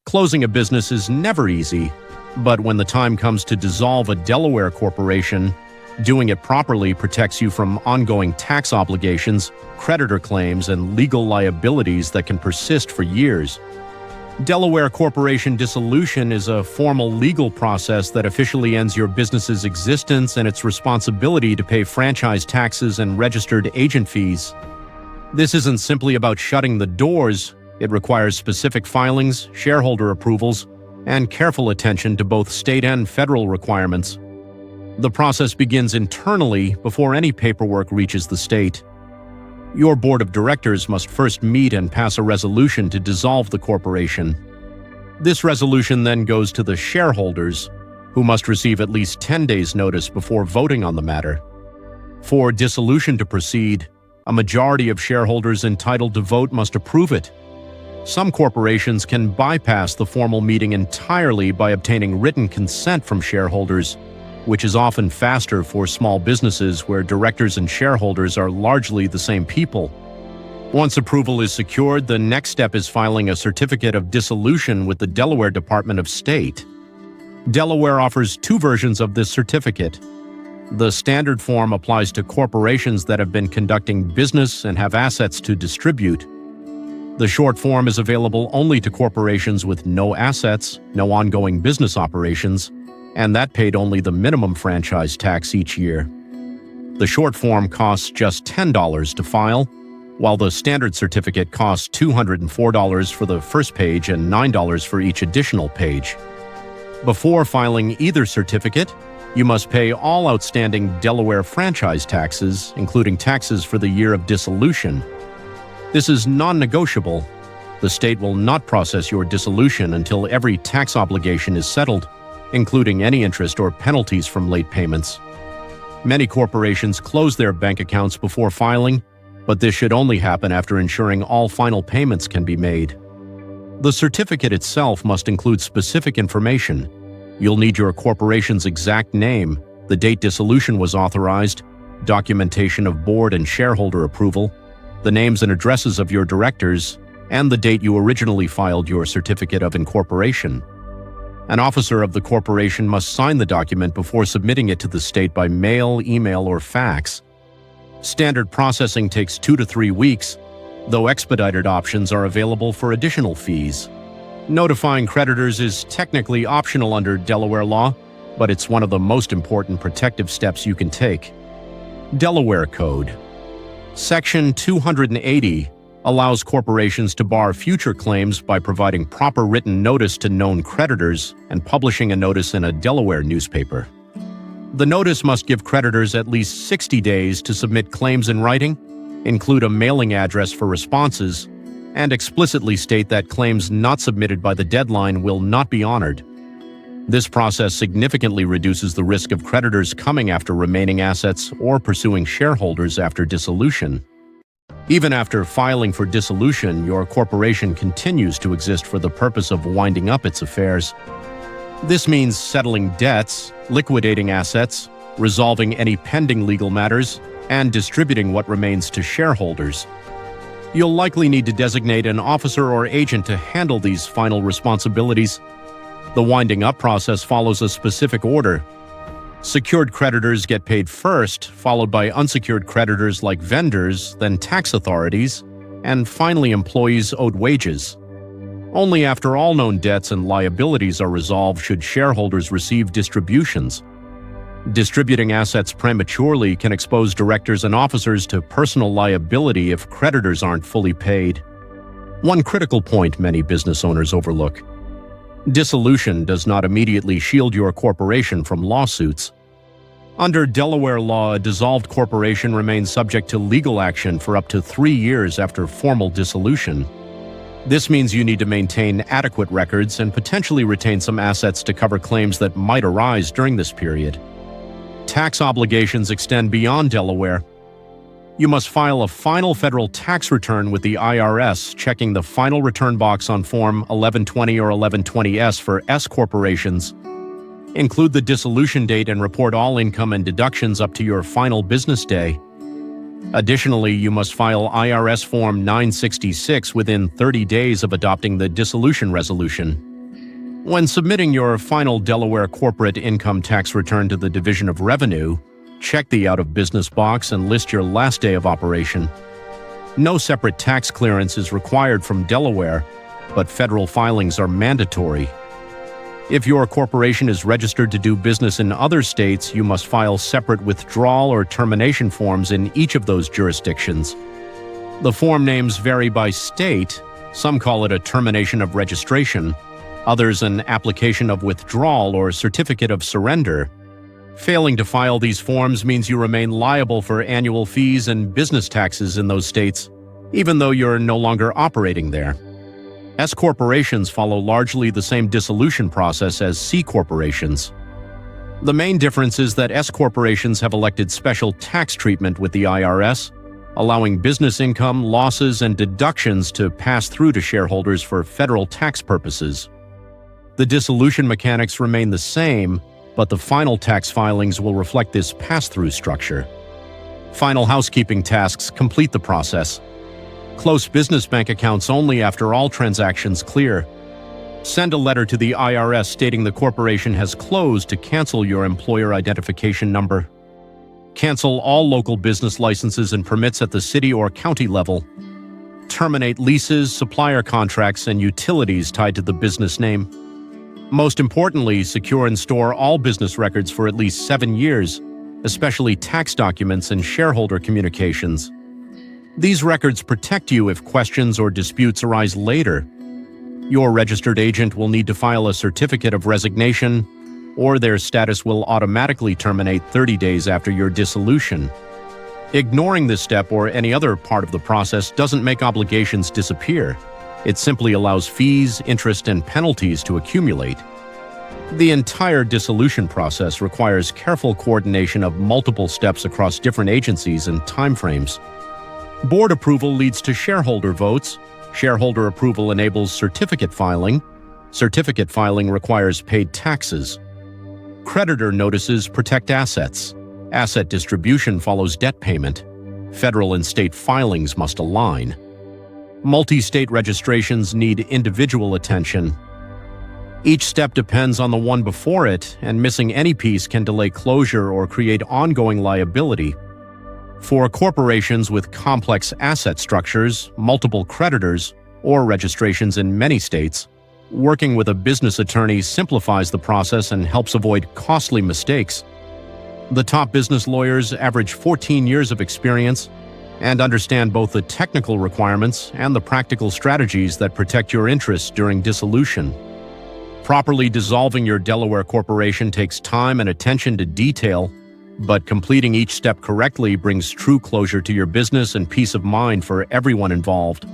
Closing a business is never easy, but when the time comes to dissolve a Delaware corporation, doing it properly protects you from ongoing tax obligations, creditor claims, and legal liabilities that can persist for years. Delaware corporation dissolution is a formal legal process that officially ends your business's existence and its responsibility to pay franchise taxes and registered agent fees. This isn't simply about shutting the doors. It requires specific filings, shareholder approvals, and careful attention to both state and federal requirements. The process begins internally before any paperwork reaches the state. Your board of directors must first meet and pass a resolution to dissolve the corporation. This resolution then goes to the shareholders, who must receive at least 10 days' notice before voting on the matter. For dissolution to proceed, a majority of shareholders entitled to vote must approve it. Some corporations can bypass the formal meeting entirely by obtaining written consent from shareholders, which is often faster for small businesses where directors and shareholders are largely the same people. Once approval is secured, the next step is filing a certificate of dissolution with the Delaware Department of State. Delaware offers two versions of this certificate. The standard form applies to corporations that have been conducting business and have assets to distribute. The short form is available only to corporations with no assets, no ongoing business operations, and that paid only the minimum franchise tax each year. The short form costs just $10 to file, while the standard certificate costs $204 for the first page and $9 for each additional page. Before filing either certificate, you must pay all outstanding Delaware franchise taxes, including taxes for the year of dissolution. This is non-negotiable. The state will not process your dissolution until every tax obligation is settled, including any interest or penalties from late payments. Many corporations close their bank accounts before filing, but this should only happen after ensuring all final payments can be made. The certificate itself must include specific information. You'll need your corporation's exact name, the date dissolution was authorized, documentation of board and shareholder approval, the names and addresses of your directors, and the date you originally filed your certificate of incorporation. An officer of the corporation must sign the document before submitting it to the state by mail, email, or fax. Standard processing takes 2 to 3 weeks, though expedited options are available for additional fees. Notifying creditors is technically optional under Delaware law, but it's one of the most important protective steps you can take. Delaware Code. Section 280 allows corporations to bar future claims by providing proper written notice to known creditors and publishing a notice in a Delaware newspaper. The notice must give creditors at least 60 days to submit claims in writing, include a mailing address for responses, and explicitly state that claims not submitted by the deadline will not be honored. This process significantly reduces the risk of creditors coming after remaining assets or pursuing shareholders after dissolution. Even after filing for dissolution, your corporation continues to exist for the purpose of winding up its affairs. This means settling debts, liquidating assets, resolving any pending legal matters, and distributing what remains to shareholders. You'll likely need to designate an officer or agent to handle these final responsibilities. The winding up process follows a specific order. Secured creditors get paid first, followed by unsecured creditors like vendors, then tax authorities, and finally employees owed wages. Only after all known debts and liabilities are resolved should shareholders receive distributions. Distributing assets prematurely can expose directors and officers to personal liability if creditors aren't fully paid. One critical point many business owners overlook: dissolution does not immediately shield your corporation from lawsuits. Under Delaware law, a dissolved corporation remains subject to legal action for up to 3 years after formal dissolution. This means you need to maintain adequate records and potentially retain some assets to cover claims that might arise during this period. Tax obligations extend beyond Delaware. You must file a final federal tax return with the IRS, checking the final return box on Form 1120 or 1120S for S corporations. Include the dissolution date and report all income and deductions up to your final business day. Additionally, you must file IRS Form 966 within 30 days of adopting the dissolution resolution. When submitting your final Delaware corporate income tax return to the Division of Revenue, check the Out of Business box and list your last day of operation. No separate tax clearance is required from Delaware, but federal filings are mandatory. If your corporation is registered to do business in other states, you must file separate withdrawal or termination forms in each of those jurisdictions. The form names vary by state. Some call it a termination of registration, others an application of withdrawal or certificate of surrender. Failing to file these forms means you remain liable for annual fees and business taxes in those states, even though you're no longer operating there. S corporations follow largely the same dissolution process as C corporations. The main difference is that S corporations have elected special tax treatment with the IRS, allowing business income, losses, and deductions to pass through to shareholders for federal tax purposes. The dissolution mechanics remain the same, but the final tax filings will reflect this pass-through structure. Final housekeeping tasks complete the process. Close business bank accounts only after all transactions clear. Send a letter to the IRS stating the corporation has closed to cancel your employer identification number. Cancel all local business licenses and permits at the city or county level. Terminate leases, supplier contracts, and utilities tied to the business name. Most importantly, secure and store all business records for at least 7 years, especially tax documents and shareholder communications. These records protect you if questions or disputes arise later. Your registered agent will need to file a certificate of resignation, or their status will automatically terminate 30 days after your dissolution. Ignoring this step or any other part of the process doesn't make obligations disappear. It simply allows fees, interest, and penalties to accumulate. The entire dissolution process requires careful coordination of multiple steps across different agencies and timeframes. Board approval leads to shareholder votes. Shareholder approval enables certificate filing. Certificate filing requires paid taxes. Creditor notices protect assets. Asset distribution follows debt payment. Federal and state filings must align. Multi-state registrations need individual attention. Each step depends on the one before it, and missing any piece can delay closure or create ongoing liability. For corporations with complex asset structures, multiple creditors, or registrations in many states, working with a business attorney simplifies the process and helps avoid costly mistakes. The top business lawyers average 14 years of experience and understand both the technical requirements and the practical strategies that protect your interests during dissolution. Properly dissolving your Delaware corporation takes time and attention to detail, but completing each step correctly brings true closure to your business and peace of mind for everyone involved.